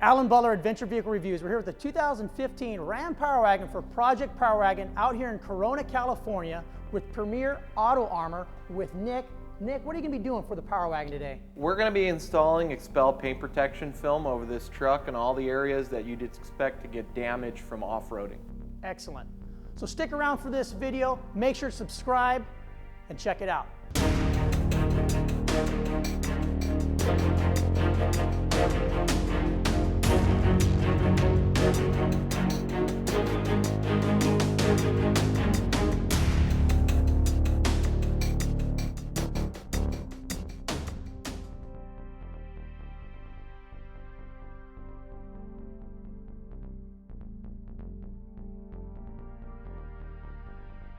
Alan Butler, Adventure Vehicle Reviews. We're here with the 2015 Ram Power Wagon for Project Power Wagon out here in Corona, California with Premier Auto Armor with Nick. Nick, what are you going to be doing for the Power Wagon today? We're going to be installing XPEL Paint Protection film over this truck and all the areas that you'd expect to get damage from off-roading. Excellent. So stick around for this video, make sure to subscribe, and check it out.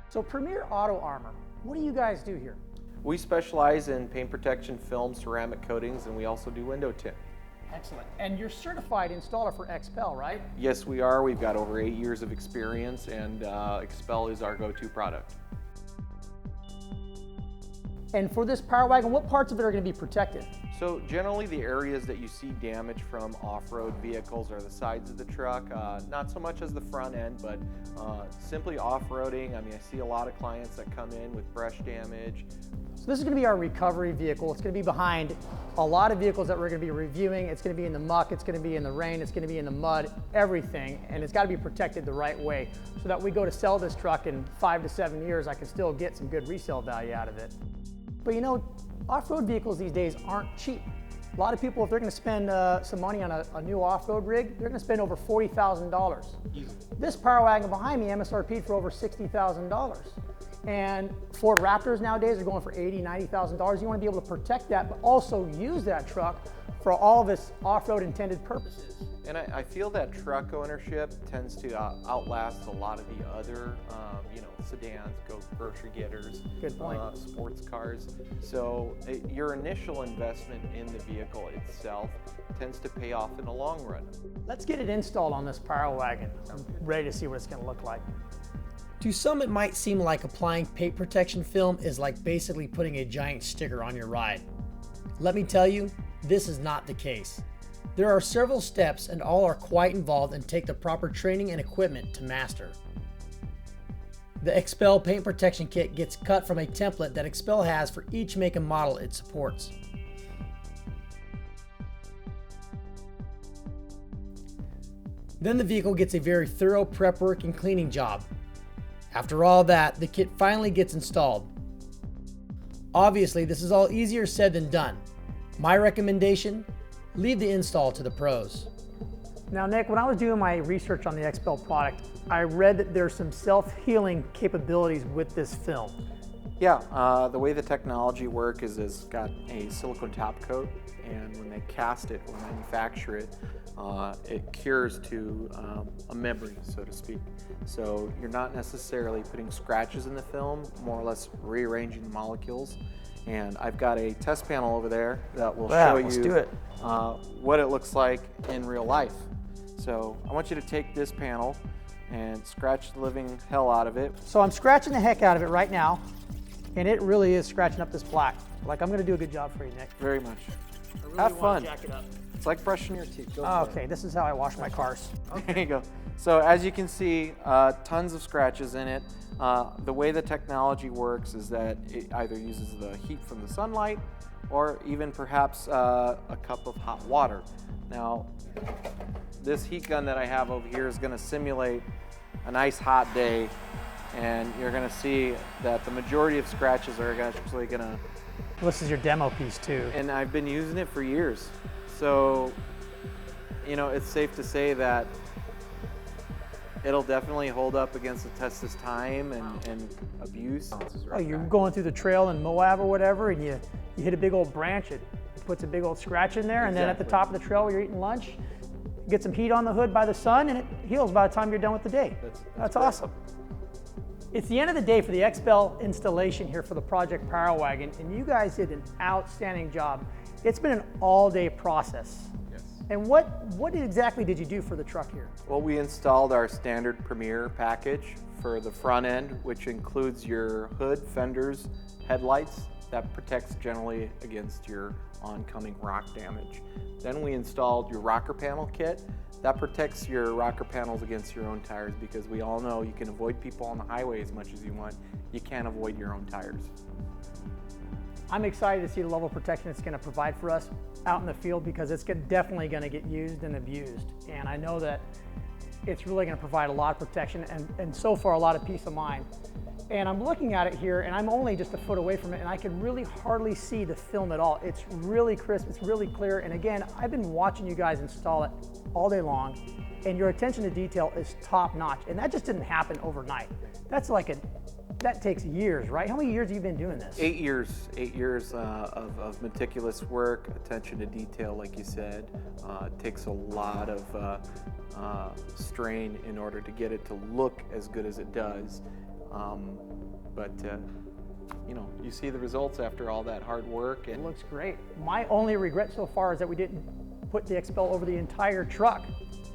So Premier Auto Armor, what do you guys do here? We specialize in paint protection film, ceramic coatings, and we also do window tint. Excellent. And you're certified installer for XPEL, right? Yes, we are. We've got over 8 years of experience, and XPEL is our go-to product. And for this Power Wagon, what parts of it are going to be protected? So generally the areas that you see damage from off-road vehicles are the sides of the truck, not so much as the front end, but simply off-roading. I mean, I see a lot of clients that come in with brush damage. So this is going to be our recovery vehicle. It's going to be behind a lot of vehicles that we're going to be reviewing. It's going to be in the muck, it's going to be in the rain, it's going to be in the mud, everything. And it's got to be protected the right way so that we go to sell this truck in 5 to 7 years, I can still get some good resale value out of it. But you know, off-road vehicles these days aren't cheap. A lot of people, if they're going to spend some money on a new off-road rig, they're going to spend over $40,000. This Power Wagon behind me MSRP'd for over $60,000. And Ford Raptors nowadays are going for $80,000, $90,000. You want to be able to protect that, but also use that truck for all of its off-road intended purposes. And I feel that truck ownership tends to outlast a lot of the other, sedans, grocery getters, Good point. Sports cars. So your initial investment in the vehicle itself tends to pay off in the long run. Let's get it installed on this Power Wagon. I'm ready to see what it's going to look like. To some, it might seem like applying paint protection film is like basically putting a giant sticker on your ride. Let me tell you, this is not the case. There are several steps and all are quite involved and take the proper training and equipment to master. The XPEL Paint Protection Kit gets cut from a template that XPEL has for each make and model it supports. Then the vehicle gets a very thorough prep work and cleaning job. After all that, the kit finally gets installed. Obviously, this is all easier said than done. My recommendation, leave the install to the pros. Now, Nick, when I was doing my research on the XPEL product, I read that there's some self-healing capabilities with this film. Yeah, the way the technology works is it's got a silicone top coat, and when they cast it or manufacture it, it cures to a memory, so to speak. So you're not necessarily putting scratches in the film, more or less rearranging the molecules. And I've got a test panel over there that will show you what it looks like in real life. So I want you to take this panel and scratch the living hell out of it. So I'm scratching the heck out of it right now, and it really is scratching up this black. Like, I'm gonna do a good job for you, Nick. Very much. I really Have fun. Jack it up. It's like brushing your teeth. Go for Okay, this is how I wash my cars. it. There you go. So as you can see, tons of scratches in it. The way the technology works is that it either uses the heat from the sunlight or even perhaps a cup of hot water. Now, this heat gun that I have over here is going to simulate a nice hot day, and you're going to see that the majority of scratches are actually going to... This is your demo piece too. And I've been using it for years. So, you know, it's safe to say that it'll definitely hold up against the test of time and abuse. Oh, you're going through the trail in Moab or whatever, and you hit a big old branch, it puts a big old scratch in there, and then at the top of the trail where you're eating lunch, get some heat on the hood by the sun, and it heals by the time you're done with the day. That's awesome. It's the end of the day for the XPEL installation here for the Project Power Wagon, and you guys did an outstanding job. It's been an all-day process. Yes. And what exactly did you do for the truck here? Well, we installed our standard Premier package for the front end, which includes your hood, fenders, headlights, That protects generally against your oncoming rock damage. Then we installed your rocker panel kit. That protects your rocker panels against your own tires, because we all know you can avoid people on the highway as much as you want. You can't avoid your own tires. I'm excited to see the level of protection it's going to provide for us out in the field, because it's definitely going to get used and abused. And I know that it's really going to provide a lot of protection and so far a lot of peace of mind. And I'm looking at it here, and I'm only just a foot away from it, and I can really hardly see the film at all. It's really crisp, it's really clear. And again, I've been watching you guys install it all day long, and your attention to detail is top notch. And that just didn't happen overnight. That takes years, right? How many years have you been doing this? 8 years. 8 years of meticulous work, attention to detail, like you said. It takes a lot of strain in order to get it to look as good as it does. You know, you see the results after all that hard work. And it looks great. My only regret so far is that we didn't put the XPEL over the entire truck.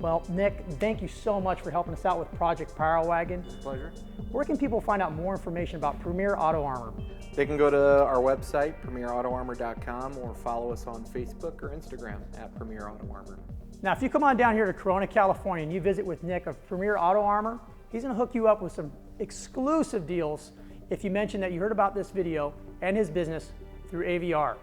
Well, Nick, thank you so much for helping us out with Project Power Wagon. It's a pleasure. Where can people find out more information about Premier Auto Armor? They can go to our website, premierautoarmor.com, or follow us on Facebook or Instagram at Premier Auto Armor. Now, if you come on down here to Corona, California, and you visit with Nick of Premier Auto Armor, he's going to hook you up with some exclusive deals if you mention that you heard about this video and his business through AVR.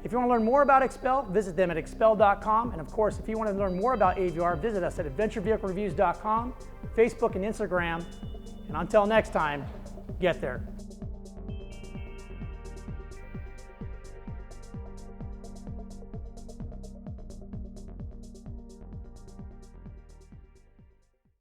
If you want to learn more about XPEL, visit them at xpel.com. And of course, if you want to learn more about AVR, visit us at adventurevehiclereviews.com, Facebook and Instagram. And until next time, get there.